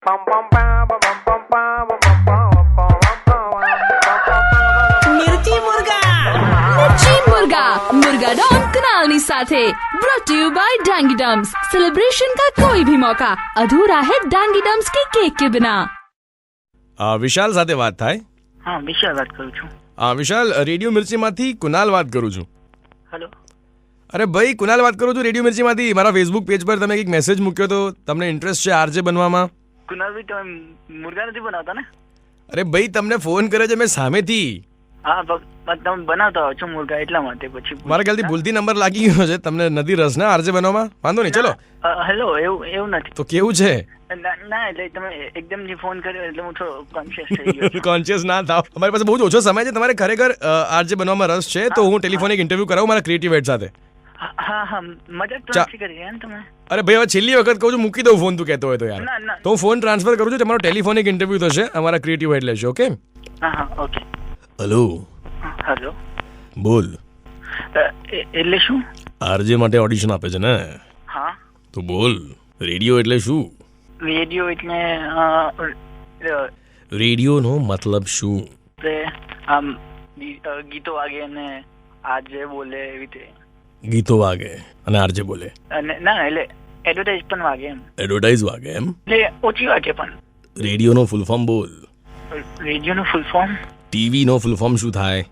मिर्ची मुर्गा मुर्गा डॉन कुनाल ની સાથે brought to you by Dangi dumps. Celebration का कोई भी मौका अधूरा है डांगी डम्स के केक के बिना। વિશાલ સાથે વાત થાય? હા, વિશાલ વાત કરું છું। વિશાલ, રેડિયો મિર્ચીમાંથી કુનાલ વાત કરું છું। હેલો। અરે ભાઈ, કુનાલ વાત કરું છું રેડિયો મિર્ચીમાંથી। મારા ફેસબુક પેજ પર તમે એક મેસેજ મૂક્યો તો તમને ઇન્ટરેસ્ટ છે આરજે બનવામાં? કુનાલભાઈ, તમે મુર્ગા નથી બનાવતા ને? અરે ભાઈ, તમને ફોન કરે છે મેં સામેથી। હા, તમે બનાવતા હો છો મુર્ગા, એટલા માટે પછી મારા ખ્યાલથી ભૂલથી નંબર લાગી ગયો છે। તમને નથી રસ ને આરજે બનવામાં? વાંધો નહીં, ચલો। હેલો, એવું નથી તો કેવું છે? ના, એટલે તમે એકદમ ફોન કર્યો એટલે હું થોડો કોન્શિયસ થઈ ગયો। કોન્શિયસ ના થાવ, અમારી પાસે બહુ જ ઓછો સમય છે। તમારે ખરેખર આરજે બનવામાં રસ છે તો હું ટેલિફોનિક ઇન્ટરવ્યુ કરાવું મારા ક્રિએટિવ હેડ સાથે। હા, મજાક તો નથી કરી રહ્યા ને તમે? અરે ભાઈ, હવે છેલ્લી વખત કહું છું, મૂકી દઉં ફોન તું કહેતો હોય તો યાર। ના તો હું ફોન ટ્રાન્સફર કરું છું, તમારો ટેલિફોનિક ઇન્ટરવ્યુ થશે, અમારા ક્રિએટિવ હેડ લેશે, ઓકે? હા, ઓકે। હેલો। હેલો, બોલ। એટલે શું? આરજે માટે ઓડિશન આપે છે ને? હા। તો બોલ, રેડિયો એટલે શું? રેડિયો એટલે રેડિયોનો મતલબ શું? આમ ગીતો વાગે અને આજે બોલે એવી રીતે। ગીતો વાગે અને આરજે બોલે? અને ના, એટલે એડવર્ટાઇઝ પણ વાગે એમ। એડવર્ટાઇઝ વાગે એમ? એટલે ઓછી વાગે પણ। રેડિયોનો ફૂલ ફોર્મ બોલ। રેડિયોનું ફૂલ ફોર્મ? ટીવીનો ફૂલ ફોર્મ શું થાય?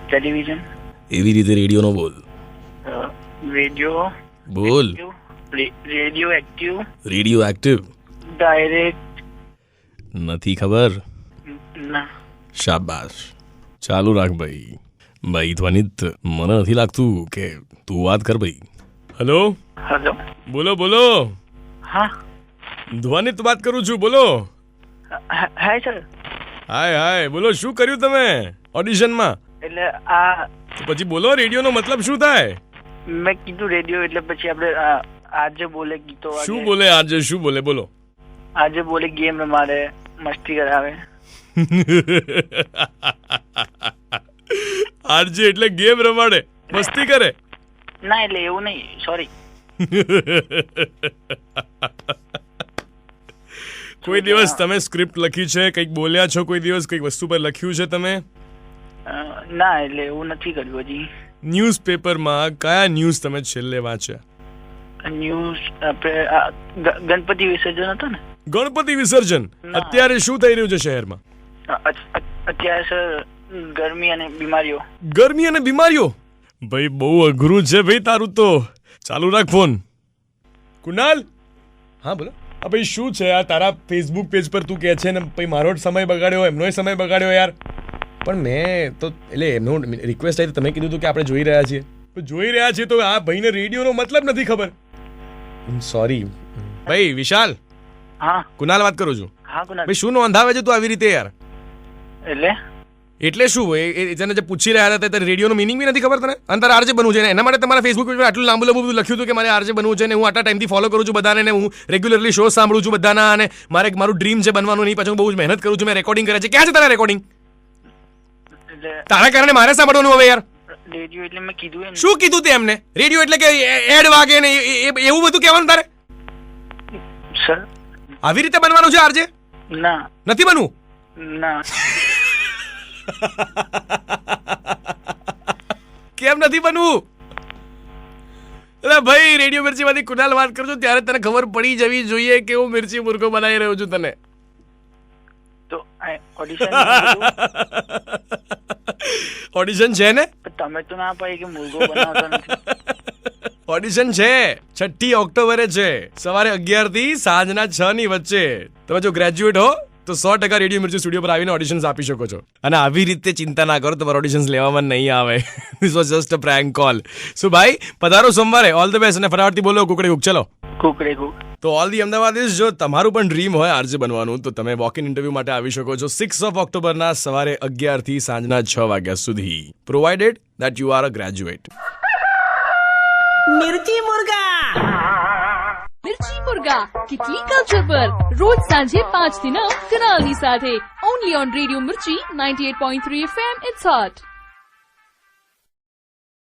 ટેલિવિઝન। એવી રીતે રેડિયોનો બોલ। રેડિયો બોલ। Radio active. Radio active? Direct નથી ખબર? ના। શાબાશ, ચાલુ રાખ ભાઈ। ભાઈ ધ્વનિત, મને નથી લાગતું કે તું વાત કર ભાઈ। હેલો। હેલો, બોલો બોલો। હા, ધ્વનિત વાત કરું છું, બોલો। હાય સર। હાય, બોલો, શું કર્યું તમે ઓડિશનમાં? એટલે આ તો પછી બોલો, રેડિયોનો મતલબ શું થાય? મેં કીધું રેડિયો એટલે પછી આપણે આજે બોલે ગીતો વાગે। શું બોલે આજે? શું બોલે? બોલો। આજે બોલે ગેમ રમાડે, મસ્તી કરાવે। આરજે એટલે ગેમ રમાડે, મસ્તી કરે? ના, એટલે એવું નહીં, સોરી। કોઈ દિવસ તમે સ્ક્રિપ્ટ લખી છે, કંઈક બોલ્યા છો કોઈ દિવસ, કંઈક વસ્તુ પર લખ્યું છે તમે? ના, એટલે એવું નથી કર્યું હજી। ન્યૂઝપેપરમાં કયા ન્યૂઝ તમે છેલ્લે વાંચ્યા? ન્યૂઝ આપણે ગણપતિ વિસર્જન હતો ને? ગણપતિ વિસર્જન? અત્યારે શું થઈ રહ્યું છે શહેરમાં? અત્યારે સર ગરમી અને બીમારીઓ। ગરમી અને બીમારીઓ? ભાઈ બહુ અઘરું છે ભાઈ તારું તો। ચાલુ રાખ ફોન। કુનાલ? હા બોલો। હા ભાઈ, શું છે આ તારા ફેસબુક પેજ પર તું કહે છે ને ભાઈ મારો જ સમય બગાડ્યો, એમનોય સમય બગાડ્યો યાર। પણ મેં તો એટલે એમનો રિક્વેસ્ટ આવી, તમે કીધું હતું કે આપણે જોઈ રહ્યા છીએ, તો જોઈ રહ્યા છીએ તો આ ભાઈને રેડિયોનો મતલબ નથી ખબર। સોરી ભાઈ। વિશાલ? હા, કુનાલ વાત કરું છું। હા કુનાલ ભાઈ, શું નોંધાવે છે તું આવી રીતે યાર? એટલે શું જેને જે પૂછી રહ્યા હતા ત્યારે રેડિયોનો મિનિંગ બી નથી ખબર તને? અને તારે આરજે બનવું છે ને એના માટે તમારા ફેસબુક પર આટલું લાંબુ બધું લખ્યું હતું કે મારે આરજે બનવું છે ને હું આટલા ટાઈમથી ફોલો કરું છું બધાને ને હું રેગ્યુલરલી શો સાંભળું છું બધાના અને મારું ડ્રીમ છે બનવાનું, નહીં પાછું બહુ જ મહેનત કરું છું, મેં રેકોર્ડિંગ કરે છે। ક્યાં છે તારા રેકોર્ડિંગ? તારા કારણે મારે સાંભળવાનું હવે યાર। રેડિયો એટલે મેં કીધું એમ। શું કીધું તે એમને? રેડિયો એટલે કે એડ વાગે ને એવું બધું કહેવાનું તારે? સર, આવી રીતે બનવાનું છે આરજે? ના, નથી બનવું? ના। કેમ નથી બનવું? અરે ભાઈ, રેડિયો મિર્ચીમાંથી કુનાલ વાત કરજો ત્યારે તને ખબર પડી જવી જોઈએ કે હું મિર્ચી મુર્ગો બનાવી રહ્યો છું તને। તો ઓડિશન ઓડિશન છે ને? તમે તો ના પાડી કે મુર્ગો બનાવતા નથી। ઓડિશન છે, 6 ઓક્ટોબરે છે, સવારે 11 થી સાંજના 6 ની વચ્ચે। તમે જો ગ્રેજ્યુએટ હો તો 100% રેડિયો મિર્ચી સ્ટુડિયો પર આવીને ઓડિશન્સ આપી શકો છો। અને આવી રીતે ચિંતા ના કરો, તમારા ઓડિશન્સ લેવામાં નહીં આવે। This was just a prank call. So ભાઈ, પધારો સોમવારે, ઓલ ધ બેસ્ટ અને ફટાફટથી બોલો કુકડે કુક। ચલો કુકડે કુક। તો ઓલ ધી અમદાવાદીઝ, જો તમારું પણ ડ્રીમ હોય આરજે બનવાનું તો તમે વોક ઇન ઇન્ટરવ્યુ માટે આવી શકો છો 6 ઓક્ટોબરના સવારે 11 થી સાંજના 6 વાગ્યા સુધી, provided that you are a graduate. मिर्ची मुर्गा कितली कल्चर पर रोज सांझे 5 થી 9 कुनाल ની સાથે, ओनली ऑन रेडियो मिर्ची 98.3 FM। It's hot.